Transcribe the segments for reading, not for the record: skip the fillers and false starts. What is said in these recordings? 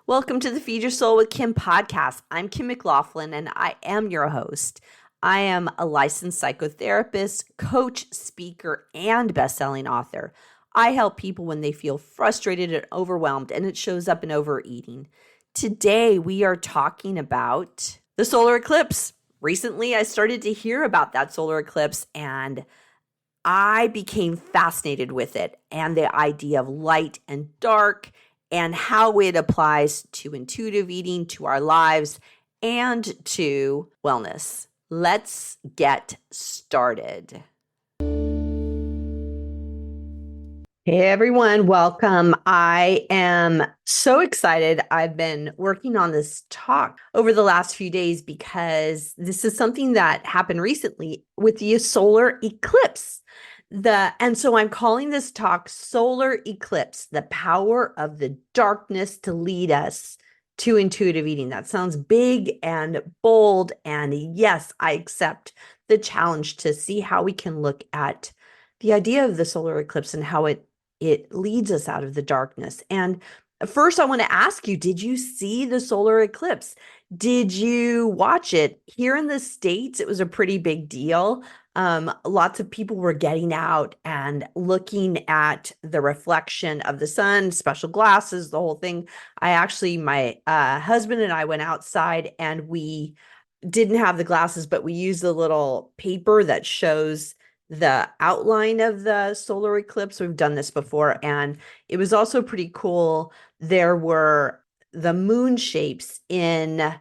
Welcome to the Feed Your Soul with Kim podcast. I'm Kim McLaughlin and I am your host. I am a licensed psychotherapist, coach, speaker, and best-selling author. I help people when they feel frustrated and overwhelmed, and it shows up in overeating. Today, we are talking about the solar eclipse. Recently, I started to hear about that solar eclipse and I became fascinated with it and the idea of light and dark and how it applies to intuitive eating, to our lives, and to wellness. Let's get started. Hey everyone, welcome. I am so excited. I've been working on this talk over the last few days because this is something that happened recently with the solar eclipse. And so I'm calling this talk Solar Eclipse, the power of the darkness to lead us to intuitive eating. That sounds big and bold. And yes, I accept the challenge to see how we can look at the idea of the solar eclipse and how it leads us out of the darkness. And first, I want to ask you, did you see the solar eclipse? Did you watch it? Here in the States, it was a pretty big deal. Lots of people were getting out and looking at the reflection of the sun, special glasses, the whole thing. My husband and I went outside and we didn't have the glasses, but we used the little paper that shows the outline of the solar eclipse. We've done this before, and it was also pretty cool. There were the moon shapes in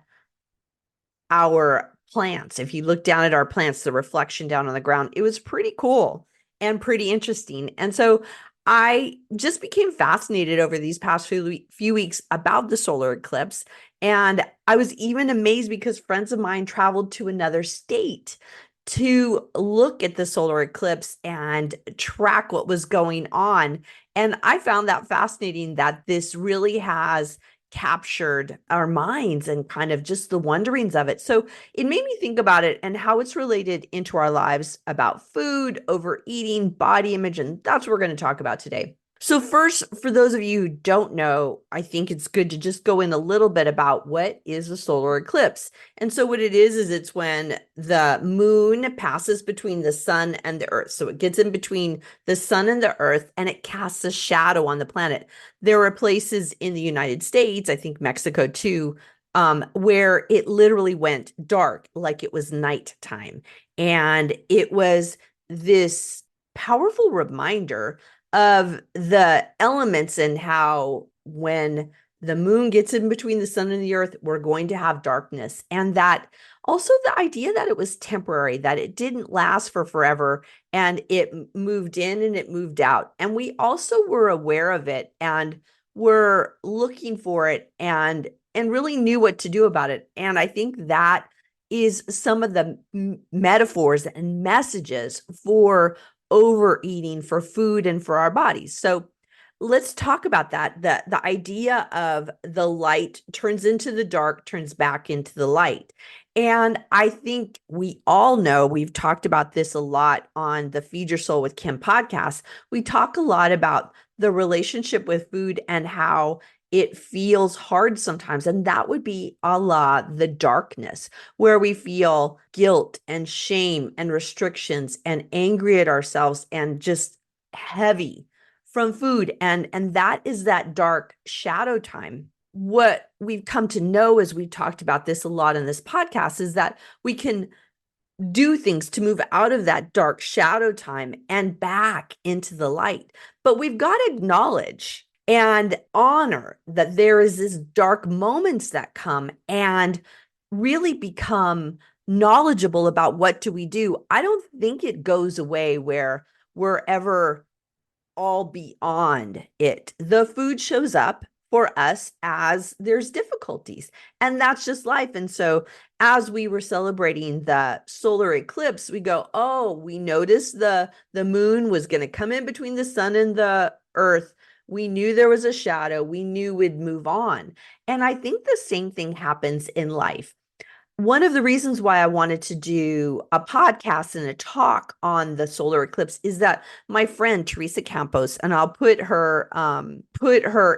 our plants. If you look down at our plants, the reflection down on the ground, it was pretty cool and pretty interesting. And so I just became fascinated over these past few weeks about the solar eclipse. And I was even amazed because friends of mine traveled to another state to look at the solar eclipse and track what was going on. And I found that fascinating that this really has captured our minds and kind of just the wonderings of it. So it made me think about it and how it's related into our lives about food, overeating, body image, and that's what we're going to talk about today. So first, for those of you who don't know, I think it's good to just go in a little bit about what is a solar eclipse. And so what it is it's when the moon passes between the sun and the earth. So it gets in between the sun and the earth and it casts a shadow on the planet. There are places in the United States, I think Mexico too, where it literally went dark, like it was nighttime. And it was this powerful reminder of the elements and how when the moon gets in between the sun and the earth, we're going to have darkness. And that also the idea that it was temporary, that it didn't last for forever and it moved in and it moved out. And we also were aware of it and were looking for it and really knew what to do about it. And I think that is some of the metaphors and messages for overeating, for food, and for our bodies. So let's talk about that. The idea of the light turns into the dark, turns back into the light. And I think we all know, we've talked about this a lot on the Feed Your Soul with Kim podcast. We talk a lot about the relationship with food and how it feels hard sometimes. And that would be a la the darkness, where we feel guilt and shame and restrictions and angry at ourselves and just heavy from food. And that is that dark shadow time. What we've come to know, as we talked about this a lot in this podcast, is that we can do things to move out of that dark shadow time and back into the light. But we've got to acknowledge and honor that there is this dark moments that come and really become knowledgeable about what do we do. I don't think it goes away where we're ever all beyond it. The food shows up for us as there's difficulties, and that's just life. And so as we were celebrating the solar eclipse, we go, oh, we noticed the moon was going to come in between the sun and the earth. We knew there was a shadow. We knew we'd move on. And I think the same thing happens in life. one of the reasons why I wanted to do a podcast and a talk on the solar eclipse is that my friend Teresa Campos, and I'll put her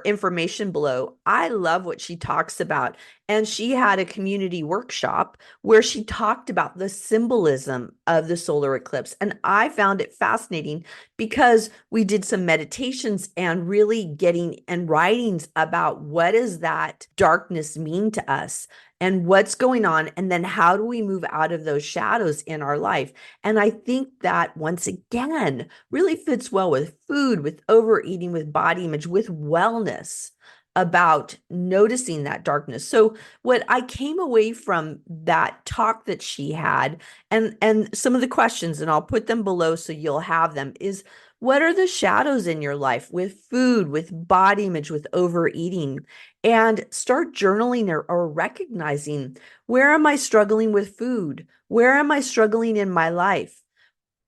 information below. I love what she talks about. And she had a community workshop where she talked about the symbolism of the solar eclipse. And I found it fascinating because we did some meditations and really getting and writings about what does that darkness mean to us and what's going on, and then how do we move out of those shadows in our life. And I think that once again really fits well with food, with overeating, with body image, with wellness, about noticing that darkness. So what I came away from that talk that she had, and some of the questions, and I'll put them below so you'll have them, is what are the shadows in your life with food, with body image, with overeating? And start journaling, or recognizing, where am I struggling with food? Where am I struggling in my life?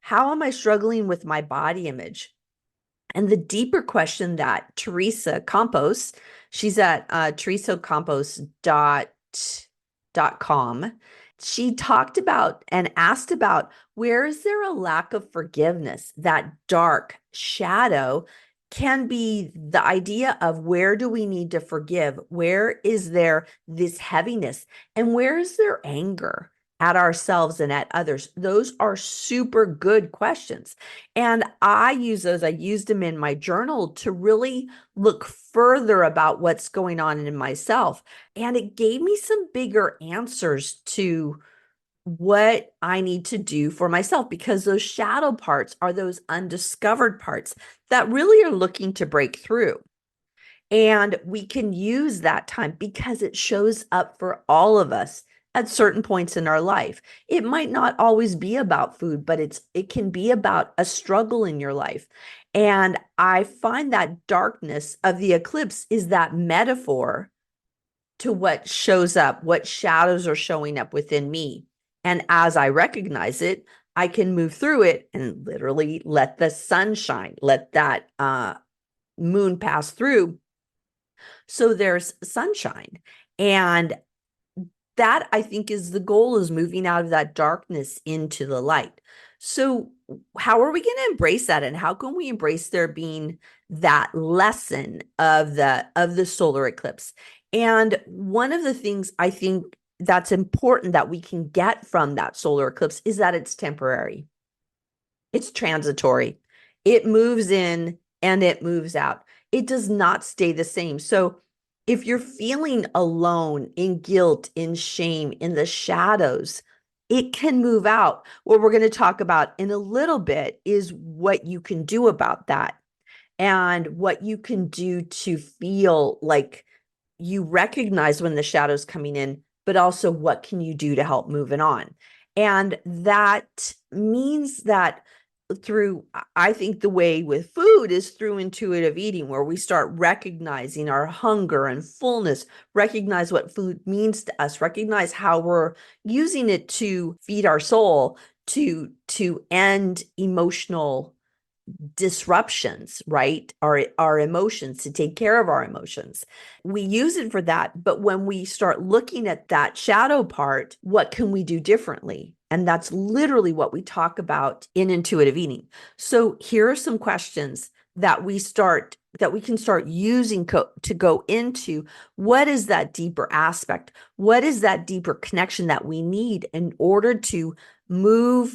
How am I struggling with my body image? And the deeper question that Teresa Campos, she's at teresacampos.com. She talked about and asked about, where is there a lack of forgiveness? That dark shadow can be the idea of, where do we need to forgive? Where is there this heaviness? And where is there anger at ourselves and at others? Those are super good questions. And I used them in my journal to really look further about what's going on in myself. And it gave me some bigger answers to what I need to do for myself, because those shadow parts are those undiscovered parts that really are looking to break through. And we can use that time because it shows up for all of us at certain points in our life. It might not always be about food, but it can be about a struggle in your life. And I find that darkness of the eclipse is that metaphor to what shows up, what shadows are showing up within me. And as I recognize it, I can move through it and literally let the sun shine, let that moon pass through, so there's sunshine. And that, I think, is the goal, is moving out of that darkness into the light. So how are we going to embrace that? And how can we embrace there being that lesson of the solar eclipse? And one of the things I think that's important that we can get from that solar eclipse is that it's temporary. It's transitory. It moves in and it moves out. It does not stay the same. So if you're feeling alone, in guilt, in shame, in the shadows, it can move out. What we're going to talk about in a little bit is what you can do about that, and what you can do to feel like you recognize when the shadow's coming in, but also what can you do to help move it on. And that means that through, I think the way with food is through intuitive eating, where we start recognizing our hunger and fullness, recognize what food means to us, recognize how we're using it to feed our soul, to end emotional disruptions, right? Our emotions, to take care of our emotions. We use it for that. But when we start looking at that shadow part, what can we do differently? And that's literally what we talk about in intuitive eating. So here are some questions that we can start using to go into, what is that deeper aspect? What is that deeper connection that we need in order to move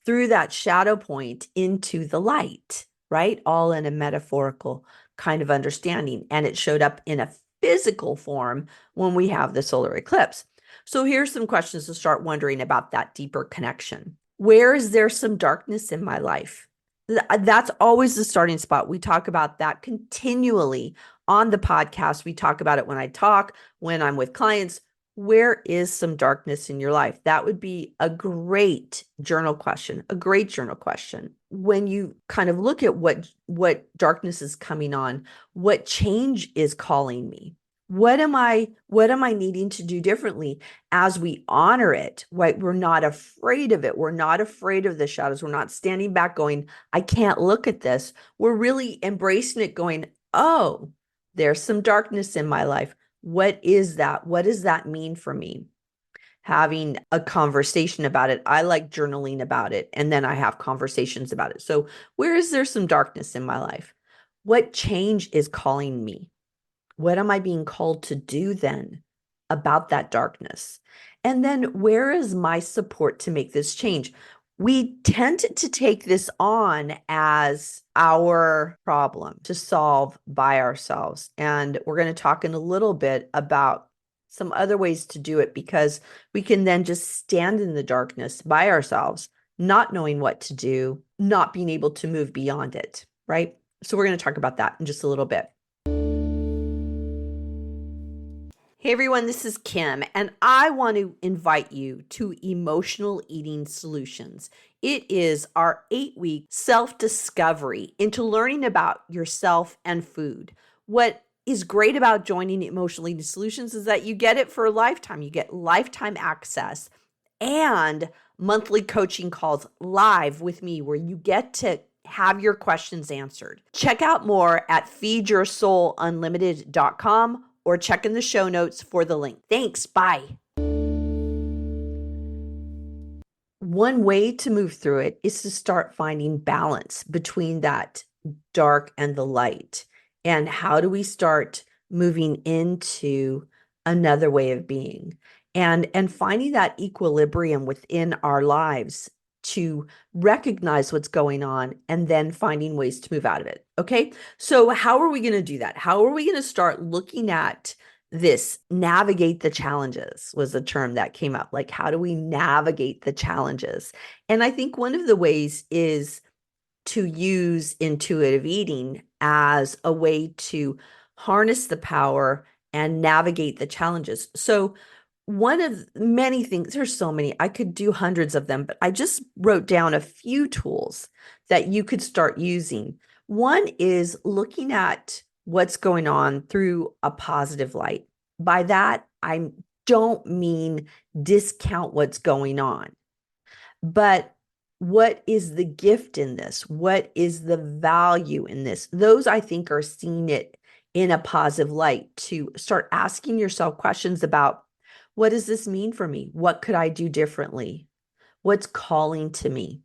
through that shadow point into the light, right? All in a metaphorical kind of understanding. And it showed up in a physical form when we have the solar eclipse. So here's some questions to start wondering about that deeper connection. Where is there some darkness in my life? That's always the starting spot. We talk about that continually on the podcast. We talk about it when I talk, when I'm with clients. Where is some darkness in your life? That would be a great journal question, a great journal question. When you kind of look at what darkness is coming on, what change is calling me? What am I needing to do differently as we honor it, right? We're not afraid of it. We're not afraid of the shadows. We're not standing back going, I can't look at this. We're really embracing it, going, oh, there's some darkness in my life. What is that? What does that mean for me? having a conversation about it. I like journaling about it, and then I have conversations about it. So where is there some darkness in my life? What change is calling me? What am I being called to do then about that darkness? And then where is my support to make this change? We tend to take this on as our problem to solve by ourselves. And we're going to talk in a little bit about some other ways to do it, because we can then just stand in the darkness by ourselves, not knowing what to do, not being able to move beyond it, right? So we're going to talk about that in just a little bit. Hey everyone, this is Kim, and I want to invite you to Emotional Eating Solutions. It is our 8-week self-discovery into learning about yourself and food. What is great about joining Emotional Eating Solutions is that you get it for a lifetime. You get lifetime access and monthly coaching calls live with me, where you get to have your questions answered. Check out more at feedyoursoulunlimited.com or check in the show notes for the link. Thanks. Bye. One way to move through it is to start finding balance between that dark and the light. And how do we start moving into another way of being, and finding that equilibrium within our lives to recognize what's going on and then finding ways to move out of it. Okay. So how are we going to do that? How are we going to start looking at this? Navigate the challenges was a term that came up. Like, how do we navigate the challenges? And I think one of the ways is to use intuitive eating as a way to harness the power and navigate the challenges. So one of many things, there's so many, I could do hundreds of them, but I just wrote down a few tools that you could start using. One is looking at what's going on through a positive light. By that, I don't mean discount what's going on, but what is the gift in this? What is the value in this? Those, I think, are seeing it in a positive light, to start asking yourself questions about, what does this mean for me? What could I do differently? What's calling to me?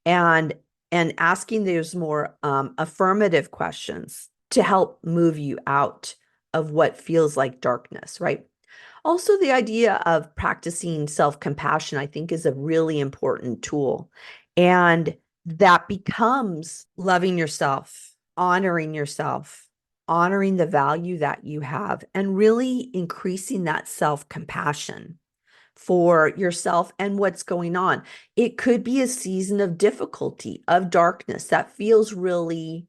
And asking those more affirmative questions to help move you out of what feels like darkness, right? Also, the idea of practicing self-compassion, I think, is a really important tool. And that becomes loving yourself, honoring the value that you have, and really increasing that self-compassion for yourself and what's going on. It could be a season of difficulty, of darkness that feels really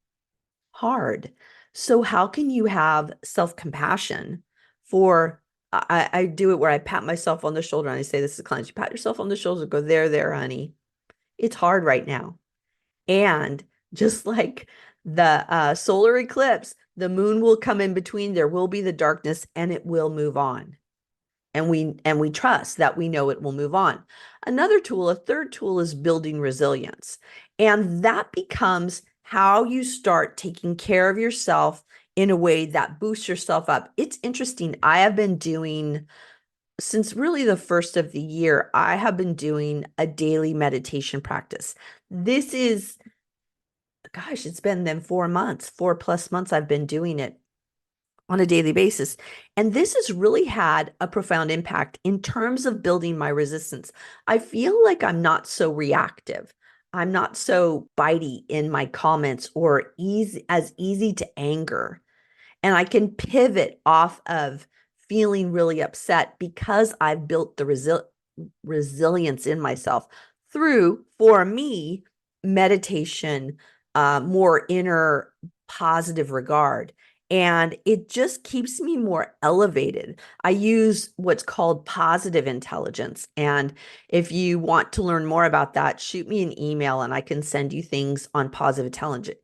hard. So how can you have self-compassion for, I do it where I pat myself on the shoulder and I say this to clients: you pat yourself on the shoulder, go, there, honey. It's hard right now. And just like the solar eclipse, the moon will come in between, there will be the darkness, and it will move on. And we trust that we know it will move on. Another tool, a third tool, is building resilience. And that becomes how you start taking care of yourself in a way that boosts yourself up. It's interesting. I have been doing, since really the first of the year, I have been doing a daily meditation practice. This is, gosh, it's been then 4 months, 4+ months I've been doing it on a daily basis. And this has really had a profound impact in terms of building my resistance. I feel like I'm not so reactive. I'm not so bitey in my comments, or easy to anger. And I can pivot off of feeling really upset, because I've built the resilience in myself through, for me, meditation, more inner positive regard. And it just keeps me more elevated. I use what's called positive intelligence. And if you want to learn more about that, shoot me an email and I can send you things on positive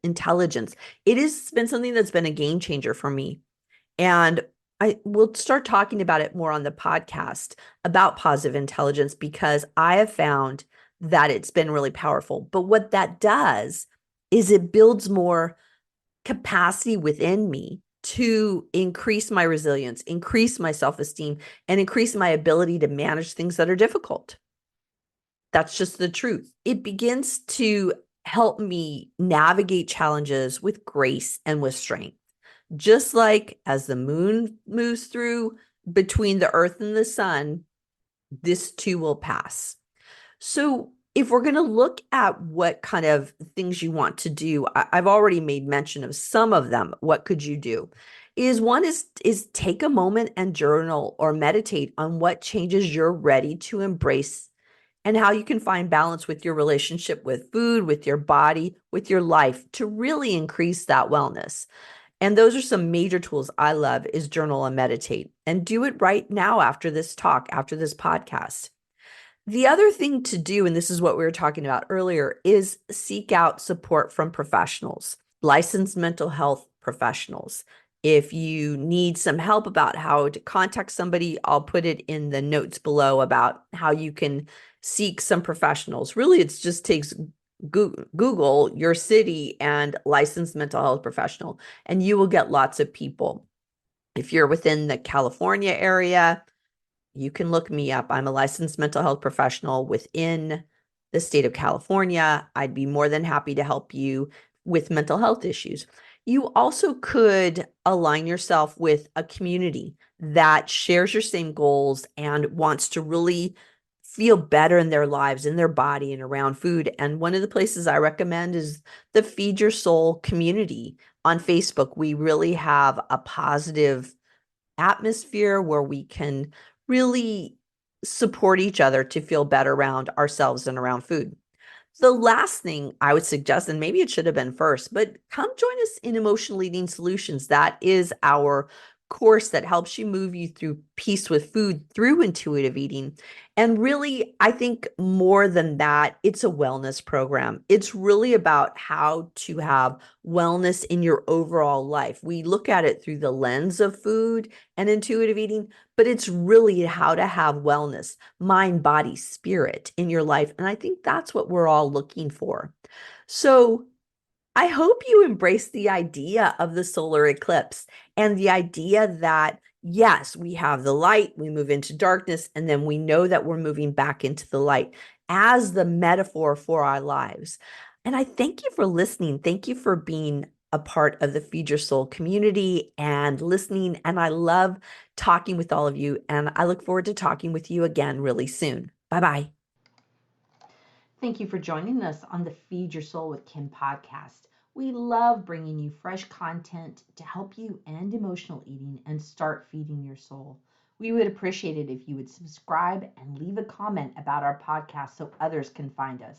intelligence. It has been something that's been a game changer for me. And I will start talking about it more on the podcast about positive intelligence, because I have found that it's been really powerful. But what that does is it builds more capacity within me to increase my resilience, increase my self-esteem, and increase my ability to manage things that are difficult. That's just the truth. It begins to help me navigate challenges with grace and with strength. Just like as the moon moves through between the earth and the sun, this too will pass. So, if we're going to look at what kind of things you want to do, I've already made mention of some of them. What could you do? Is one is take a moment and journal or meditate on what changes you're ready to embrace and how you can find balance with your relationship with food, with your body, with your life to really increase that wellness. And those are some major tools I love is journal and meditate and do it right now after this talk, after this podcast. The other thing to do, and this is what we were talking about earlier, is seek out support from professionals, licensed mental health professionals. If you need some help about how to contact somebody, I'll put it in the notes below about how you can seek some professionals. Really, it just takes Google your city and licensed mental health professional, and you will get lots of people. If you're within the California area, you can look me up. I'm a licensed mental health professional within the state of California. I'd be more than happy to help you with mental health issues. You also could align yourself with a community that shares your same goals and wants to really feel better in their lives, in their body, and around food. And one of the places I recommend is the Feed Your Soul community on Facebook. We really have a positive atmosphere where we can really support each other to feel better around ourselves and around food. The last thing I would suggest, and maybe it should have been first, but come join us in Emotional Eating Solutions. That is our course that helps you move you through peace with food through intuitive eating. And really, I think more than that, it's a wellness program. It's really about how to have wellness in your overall life. We look at it through the lens of food and intuitive eating, but it's really how to have wellness, mind, body, spirit in your life. And I think that's what we're all looking for. So I hope you embrace the idea of the solar eclipse and the idea that, yes, we have the light, we move into darkness, and then we know that we're moving back into the light as the metaphor for our lives. And I thank you for listening. Thank you for being a part of the Feed Your Soul community and listening. And I love talking with all of you. And I look forward to talking with you again really soon. Bye-bye. Thank you for joining us on the Feed Your Soul with Kim podcast. We love bringing you fresh content to help you end emotional eating and start feeding your soul. We would appreciate it if you would subscribe and leave a comment about our podcast so others can find us.